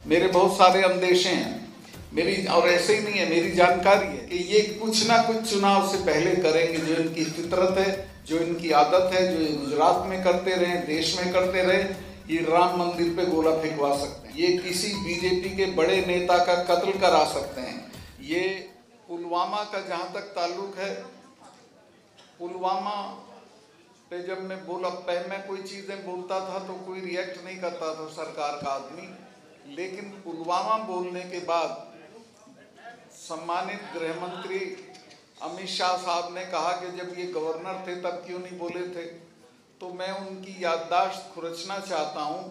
मेरे बहुत सारे अंदेशे हैं मेरी, और ऐसे ही नहीं है, मेरी जानकारी है कि ये कुछ ना कुछ चुनाव से पहले करेंगे। जो इनकी फितरत है, जो इनकी आदत है, जो ये गुजरात में करते रहे, देश में करते रहे, ये राम मंदिर पे गोला फेंकवा सकते हैं, ये किसी बीजेपी के बड़े नेता का कत्ल करा सकते हैं। ये पुलवामा का जहाँ तक ताल्लुक है, पुलवामा पे जब मैं बोला, पहले मैं कोई चीज़ें बोलता था तो कोई रिएक्ट नहीं करता था सरकार का आदमी, लेकिन पुलवामा बोलने के बाद सम्मानित गृह मंत्री अमित शाह साहब ने कहा कि जब ये गवर्नर थे तब क्यों नहीं बोले थे। तो मैं उनकी याददाश्त खुरचना चाहता हूं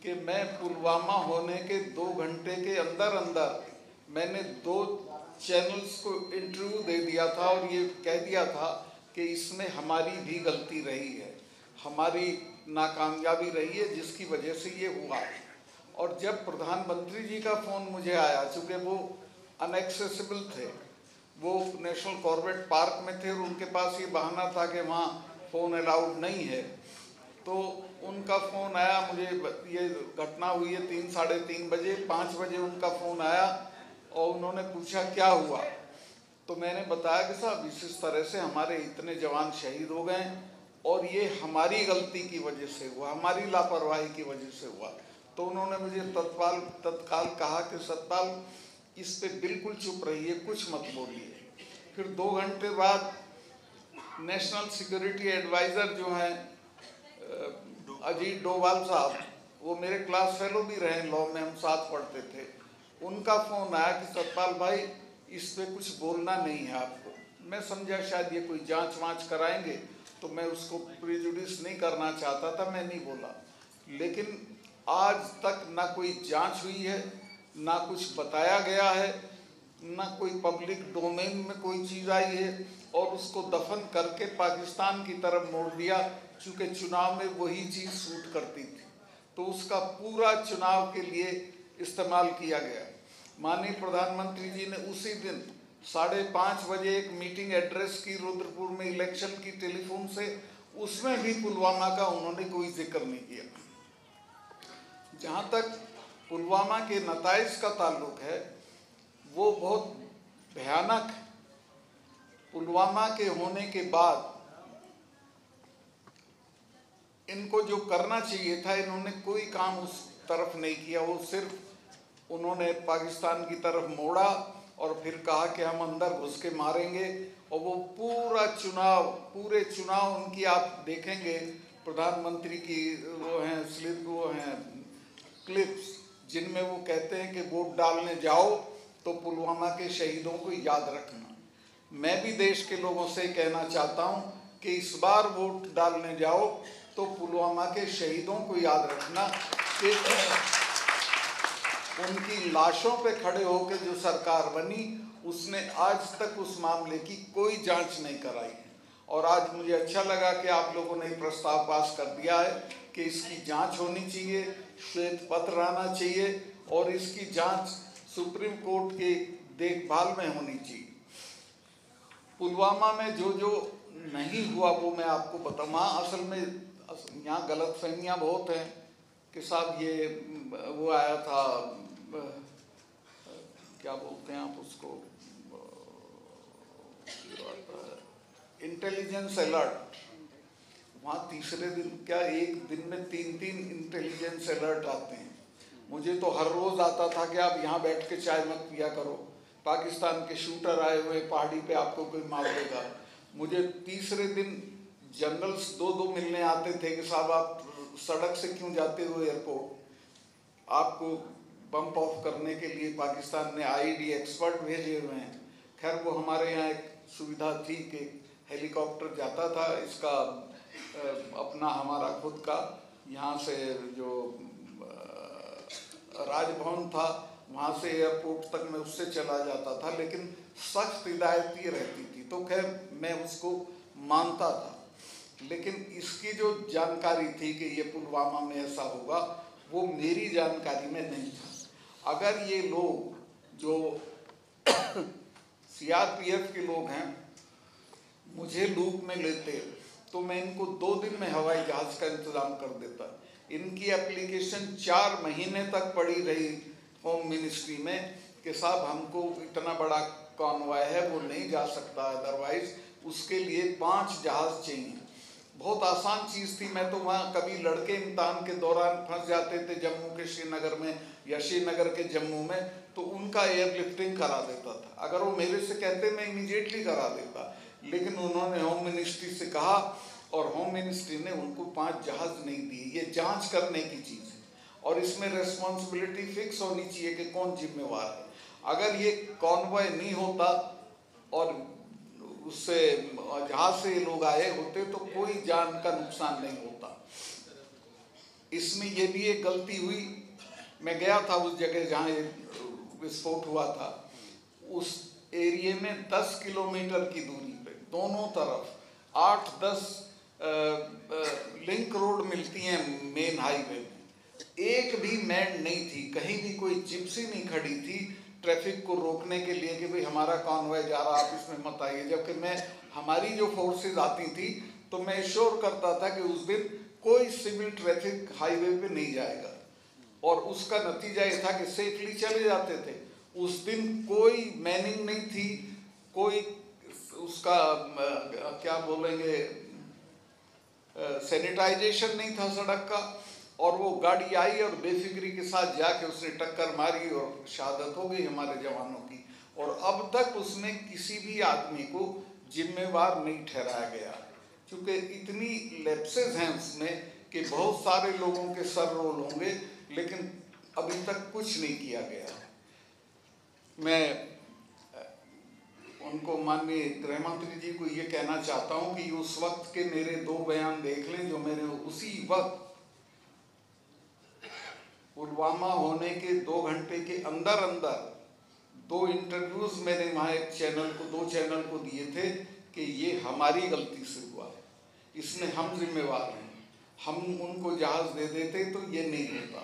कि मैं पुलवामा होने के 2 घंटे के अंदर अंदर मैंने 2 चैनल्स को इंटरव्यू दे दिया था और ये कह दिया था कि इसमें हमारी भी गलती रही है, हमारी नाकामयाबी रही है, जिसकी वजह से ये हुआ। और जब प्रधानमंत्री जी का फ़ोन मुझे आया, चूँकि वो अनएक्सेसिबल थे, वो नेशनल कॉर्बेट पार्क में थे और उनके पास ये बहाना था कि वहाँ फ़ोन अलाउड नहीं है, तो उनका फ़ोन आया मुझे। ये घटना हुई है 3 साढ़े 3 बजे, 5 बजे उनका फ़ोन आया और उन्होंने पूछा क्या हुआ। तो मैंने बताया कि साहब इस तरह से हमारे इतने जवान शहीद हो गए और ये हमारी गलती की वजह से हुआ, हमारी लापरवाही की वजह से हुआ। तो उन्होंने मुझे तत्काल कहा कि सतपाल इस पे बिल्कुल चुप रहिए, कुछ मत बोलिए। फिर 2 घंटे बाद नेशनल सिक्योरिटी एडवाइज़र जो हैं अजीत डोभाल साहब, वो मेरे क्लास फेलो भी रहे, लॉ में हम साथ पढ़ते थे, उनका फ़ोन आया कि सतपाल भाई इस पे कुछ बोलना नहीं है आपको। मैं समझा शायद ये कोई जांच वाँच कराएंगे, तो मैं उसको प्रिजुडिस नहीं करना चाहता था, मैं नहीं बोला। लेकिन आज तक ना कोई जांच हुई है, ना कुछ बताया गया है, ना कोई पब्लिक डोमेन में कोई चीज़ आई है, और उसको दफन करके पाकिस्तान की तरफ मोड़ दिया, चूँकि चुनाव में वही चीज़ सूट करती थी, तो उसका पूरा चुनाव के लिए इस्तेमाल किया गया। माननीय प्रधानमंत्री जी ने उसी दिन 5:30 बजे एक मीटिंग एड्रेस की रुद्रपुर में इलेक्शन की टेलीफोन से, उसमें भी पुलवामा का उन्होंने कोई जिक्र नहीं किया। जहाँ तक पुलवामा के नताइज का ताल्लुक है, वो बहुत भयानक है। पुलवामा के होने के बाद इनको जो करना चाहिए था, इन्होंने कोई काम उस तरफ नहीं किया। वो सिर्फ उन्होंने पाकिस्तान की तरफ मोड़ा और फिर कहा कि हम अंदर घुस के मारेंगे, और वो पूरे चुनाव उनकी आप देखेंगे, प्रधानमंत्री की वो हैं क्लिप्स, जिनमें वो कहते हैं कि वोट डालने जाओ तो पुलवामा के शहीदों को याद रखना। मैं भी देश के लोगों से कहना चाहता हूं कि इस बार वोट डालने जाओ तो पुलवामा के शहीदों को याद रखना कि उनकी लाशों पे खड़े होकर जो सरकार बनी, उसने आज तक उस मामले की कोई जांच नहीं कराई है। और आज मुझे अच्छा लगा कि आप लोगों ने प्रस्ताव पास कर दिया है कि इसकी जांच होनी चाहिए, श्वेत पत्र आना चाहिए, और इसकी जांच सुप्रीम कोर्ट के देखभाल में होनी चाहिए। पुलवामा में जो जो नहीं हुआ वो मैं आपको बताऊँ। वहाँ असल में यहाँ गलतफहमियाँ बहुत हैं कि साहब ये वो आया था, क्या बोलते हैं आप उसको, इंटेलिजेंस अलर्ट। वहाँ तीसरे दिन क्या, एक दिन में 3-3 इंटेलिजेंस अलर्ट आते हैं। मुझे तो हर रोज़ आता था कि आप यहाँ बैठ के चाय मत पिया करो, पाकिस्तान के शूटर आए हुए पहाड़ी पे, आपको कोई मार देगा। मुझे तीसरे दिन जनरल्स 2-2 मिलने आते थे कि साहब आप सड़क से क्यों जाते हो एयरपोर्ट, आपको बम्प ऑफ करने के लिए पाकिस्तान ने आईडी एक्सपर्ट भेजे हुए हैं। खैर वो हमारे यहाँ एक सुविधा थी कि हेलीकॉप्टर जाता था, इसका अपना हमारा खुद का, यहाँ से जो राजभवन था वहाँ से एयरपोर्ट तक मैं उससे चला जाता था, लेकिन सख्त हिदायत ये रहती थी, तो खैर मैं उसको मानता था। लेकिन इसकी जो जानकारी थी कि ये पुलवामा में ऐसा होगा, वो मेरी जानकारी में नहीं था। अगर ये लोग जो सीआरपीएफ के लोग हैं मुझे लूप में लेते तो मैं इनको 2 दिन में हवाई जहाज़ का इंतज़ाम कर देता। इनकी एप्लीकेशन 4 महीने तक पड़ी रही होम मिनिस्ट्री में कि साहब हमको इतना बड़ा कॉन्वॉय है वो नहीं जा सकता, अदरवाइज उसके लिए 5 जहाज चाहिए। बहुत आसान चीज़ थी। मैं तो वहाँ कभी लड़के इम्तहान के दौरान फंस जाते थे जम्मू के श्रीनगर में या श्रीनगर के जम्मू में, तो उनका एयरलिफ्टिंग करा देता था। अगर वो मेरे से कहते मैं इमीडिएटली करा देता, लेकिन उन्होंने होम मिनिस्ट्री से कहा और होम मिनिस्ट्री ने उनको 5 जहाज नहीं दिए। ये जांच करने की चीज़ है और इसमें रिस्पॉन्सिबिलिटी फिक्स होनी चाहिए कि कौन जिम्मेवार है। अगर ये कॉन्वॉय नहीं होता और उससे जहाज से लोग आए होते तो कोई जान का नुकसान नहीं होता। इसमें ये भी एक गलती हुई। मैं गया था उस जगह जहाँ विस्फोट हुआ था, उस एरिया में 10 किलोमीटर की दूरी पे दोनों तरफ 8-10 लिंक रोड मिलती हैं मेन हाईवे में, एक भी मैन नहीं थी, कहीं भी कोई जिप्सी नहीं खड़ी थी ट्रैफिक को रोकने के लिए कि भाई हमारा कॉन्वॉय जा रहा, आप इसमें मत आइए। जबकि मैं हमारी जो फोर्सेस आती थी तो मैं श्योर करता था कि उस दिन कोई सिविल ट्रैफिक हाईवे पे नहीं जाएगा, और उसका नतीजा ये था कि सेफली चले जाते थे। उस दिन कोई मैनिंग नहीं थी, कोई उसका क्या बोलेंगे सैनिटाइजेशन नहीं था सड़क का, और वो गाड़ी आई और बेफिक्री के साथ जाके उसने टक्कर मारी और शहादत हो गई हमारे जवानों की। और अब तक उसमें किसी भी आदमी को जिम्मेवार नहीं ठहराया गया, क्योंकि इतनी लैप्सेस हैं उसमें कि बहुत सारे लोगों के सर रोल होंगे, लेकिन अभी तक कुछ नहीं किया गया। मैं उनको, माननीय गृह मंत्री जी को ये कहना चाहता हूँ कि उस वक्त के मेरे 2 बयान देख लें जो मैंने उसी वक्त पुलवामा होने के 2 घंटे के अंदर 2 इंटरव्यूज मैंने वहाँ एक चैनल को, 2 चैनल को दिए थे कि ये हमारी गलती से हुआ है, इसमें हम जिम्मेवार हैं। हम उनको जहाज दे देते तो ये नहीं होता,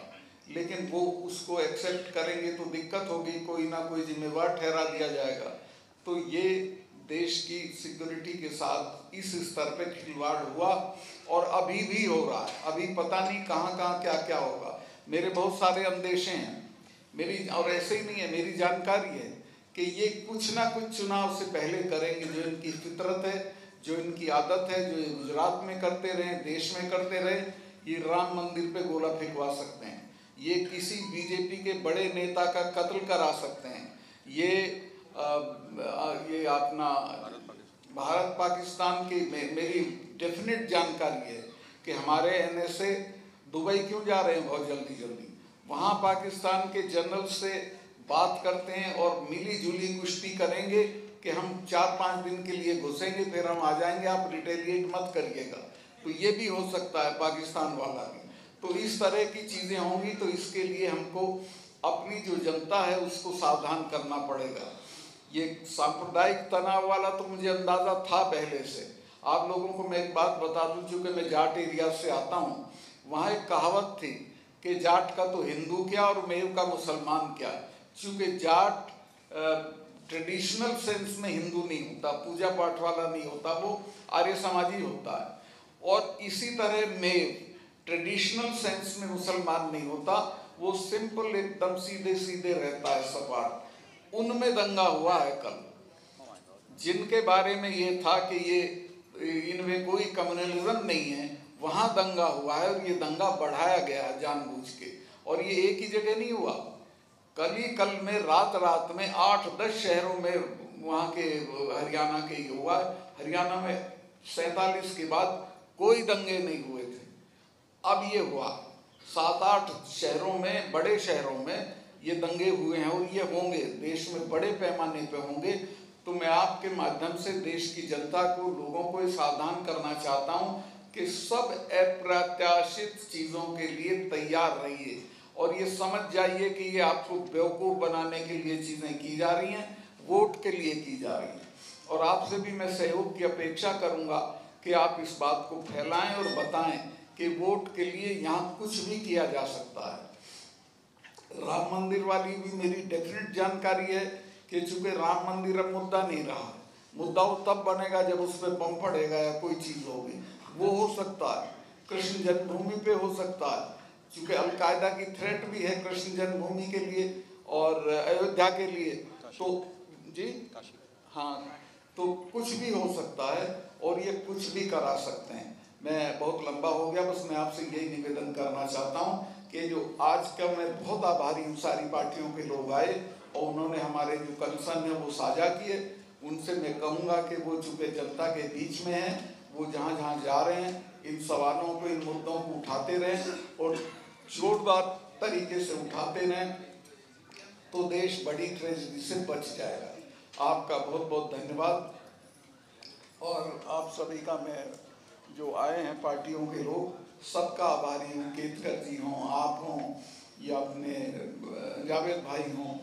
लेकिन वो उसको एक्सेप्ट करेंगे तो दिक्कत होगी, कोई ना कोई जिम्मेवार ठहरा दिया जाएगा। तो ये देश की सिक्योरिटी के साथ इस स्तर पे खिलवाड़ हुआ और अभी भी हो रहा है। अभी पता नहीं कहाँ कहाँ क्या क्या होगा। मेरे बहुत सारे अंदेशे हैं मेरी, और ऐसे ही नहीं है, मेरी जानकारी है कि ये कुछ ना कुछ चुनाव से पहले करेंगे। जो इनकी फितरत है, जो इनकी आदत है, जो ये गुजरात में करते रहे, देश में करते रहे, ये राम मंदिर पे गोला फेंकवा सकते हैं, ये किसी बीजेपी के बड़े नेता का कत्ल करा सकते हैं, ये अपना भारत पाकिस्तान की मेरी डेफिनेट जानकारी है कि हमारे एनएसए दुबई क्यों जा रहे हैं बहुत जल्दी, वहाँ पाकिस्तान के जनरल से बात करते हैं और मिली जुली कुश्ती करेंगे कि हम 4-5 दिन के लिए घुसेंगे फिर हम आ जाएंगे, आप रिटेलिएट मत करिएगा। तो ये भी हो सकता है पाकिस्तान वाला भी। तो इस तरह की चीज़ें होंगी, तो इसके लिए हमको अपनी जो जनता है उसको सावधान करना पड़ेगा। ये सांप्रदायिक तनाव वाला तो मुझे अंदाज़ा था पहले से। आप लोगों को मैं एक बात बता दूं, चूँकि मैं जाट एरिया से आता हूँ, वहाँ एक कहावत थी कि जाट का तो हिंदू क्या और मेव का मुसलमान क्या। चूँकि जाट ट्रेडिशनल सेंस में हिंदू नहीं होता, पूजा पाठ वाला नहीं होता, वो आर्य समाजी होता है। और इसी तरह मेव ट्रेडिशनल सेंस में मुसलमान नहीं होता, वो सिंपल एकदम सीधे सीधे रहता है, सपाट। उनमें दंगा हुआ है कल, जिनके बारे में ये था कि ये इनमें कोई कम्युनलिज्म नहीं है, वहाँ दंगा हुआ है और ये दंगा बढ़ाया गया है जानबूझ के। और ये एक ही जगह नहीं हुआ, कल में रात में 8-10 शहरों में वहाँ के हरियाणा के हुआ। हरियाणा में 47 के बाद कोई दंगे नहीं हुए थे, अब ये हुआ 7-8 शहरों में, बड़े शहरों में ये दंगे हुए हैं और ये होंगे, देश में बड़े पैमाने पे होंगे। तो मैं आपके माध्यम से देश की जनता को, लोगों को सावधान करना चाहता हूँ कि सब अप्रत्याशित चीज़ों के लिए तैयार रहिए और ये समझ जाइए कि ये आपको बेवकूफ़ बनाने के लिए चीज़ें की जा रही हैं, वोट के लिए की जा रही हैं। और आपसे भी मैं सहयोग की अपेक्षा करूँगा कि आप इस बात को फैलाएं और बताएं कि वोट के लिए यहाँ कुछ भी किया जा सकता है। राम मंदिर वाली भी मेरी डेफिनेट जानकारी है कि चूँकि राम मंदिर अब मुद्दा नहीं रहा, मुद्दा वो तब बनेगा जब उस पर बम पड़ेगा या कोई चीज़ होगी, वो हो सकता है। कृष्ण जन्मभूमि पे हो सकता है, चूँकि अलकायदा की थ्रेट भी है कृष्ण जन्मभूमि के लिए, और अयोध्या के लिए तो जी हाँ, तो कुछ भी हो सकता है और ये कुछ भी करा सकते हैं। मैं बहुत लंबा हो गया, बस मैं आपसे यही निवेदन करना चाहता हूँ कि जो आज का मैं बहुत आभारी हूँ, सारी पार्टियों के लोग आए और उन्होंने हमारे जो कंसर्न है वो साझा किए। उनसे मैं कहूँगा कि वो चूँकि जनता के बीच में हैं, वो जहाँ जहाँ जा रहे हैं इन सवालों को, इन मुद्दों को उठाते रहें और जोरदार तरीके से उठाते रहें, तो देश बड़ी ट्रेजेडी से बच जाएगा। आपका बहुत बहुत धन्यवाद। और आप सभी का, मैं जो आए हैं पार्टियों के लोग, सबका आभारी हूँ। केतकर जी हों, आप हों या अपने जावेद भाई हों,